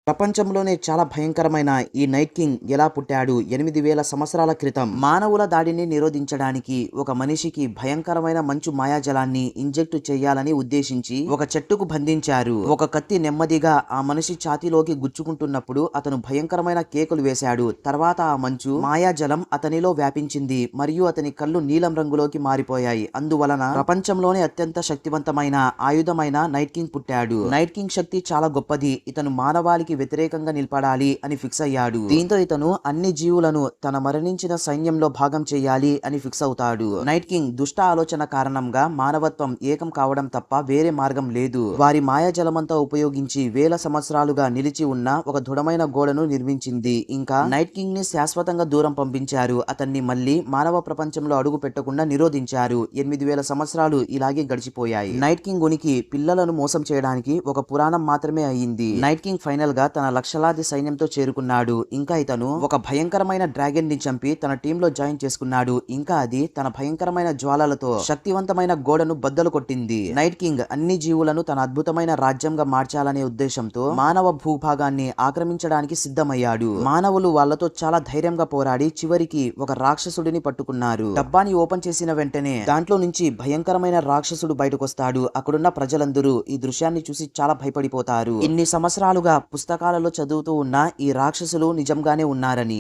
ప్రపంచంలోనే చాలా భయంకరమైన ఈ నైట్ కింగ్ ఎలా పుట్టాడు? 8000 సంవత్సరాల క్రితం మానవుల దాడిని నిరోధించడానికి ఒక మనిషికి భయంకరమైన మంచు మాయాజలాన్ని ఇంజెక్ట్ చేయాలని ఉద్దేశించి ఒక చెట్టుకు బంధించారు. ఒక కత్తి నెమ్మదిగా ఆ మనిషి ఛాతీలోకి గుచ్చుకుంటున్నప్పుడు అతను భయంకరమైన కేకలు వేశాడు. తర్వాత ఆ మంచు మాయాజలం అతనిలో వ్యాపించింది మరియు అతని కళ్ళు నీలం రంగులోకి మారిపోయాయి. అందువలన ప్రపంచంలోనే అత్యంత శక్తివంతమైన ఆయుధమైన నైట్ కింగ్ పుట్టాడు. నైట్ కింగ్ శక్తి చాలా గొప్పది. ఇతను మానవాళికి వ్యతిరేకంగా నిలబడాలి అని ఫిక్స్ అయ్యాడు. దీంతో ఇతను అన్ని జీవులను తన మరణించిన సైన్యంలో భాగం చేయాలి అని ఫిక్స్ అవుతాడు. నైట్ కింగ్ దుష్ట ఆలోచన కారణంగా మానవత్వం ఏకం కావడం తప్ప వేరే మార్గం లేదు. వారి మాయాజలమంతా ఉపయోగించి వేల సంవత్సరాలుగా నిలిచి ఉన్న ఒక దృఢమైన గోడను నిర్మించింది. ఇంకా నైట్ కింగ్ ని శాశ్వతంగా దూరం పంపించారు. అతన్ని మళ్ళీ మానవ ప్రపంచంలో అడుగు పెట్టకుండా నిరోధించారు. 8000 సంవత్సరాలు ఇలాగే గడిచిపోయాయి. నైట్ కింగ్ ఉనికి పిల్లలను మోసం చేయడానికి ఒక పురాణం మాత్రమే అయ్యింది. నైట్ కింగ్ ఫైనల్ గా తన లక్షలాది సైన్యంతో చేరుకున్నాడు. ఇంకా ఇతను ఒక భయంకరమైన డ్రాగన్ ని చంపి తన టీంలో జాయిన్ చేసుకున్నాడు. ఇంకా అది తన భయంకరమైన జ్వాలలతో శక్తివంతమైన గోడను బద్దలు కొట్టింది. నైట్ కింగ్ అన్ని జీవులను తన అద్భుతమైన రాజ్యంగా మార్చాలనే ఉద్దేశంతో మానవ భూభాగాన్ని ఆక్రమించడానికి సిద్ధమయ్యాడు. మానవులు వాళ్లతో చాలా ధైర్యంగా పోరాడి చివరికి ఒక రాక్షసుడిని పట్టుకున్నారు. డబ్బాని ఓపెన్ చేసిన వెంటనే దాంట్లో నుంచి భయంకరమైన రాక్షసుడు బయటకొస్తాడు. అక్కడున్న ప్రజలందరూ ఈ దృశ్యాన్ని చూసి చాలా భయపడిపోతారు. ఇన్ని సంవత్సరాలుగా పుస్తకాలలో చదువుతూ ఉన్న ఈ రాక్షసులు నిజంగానే ఉన్నారని.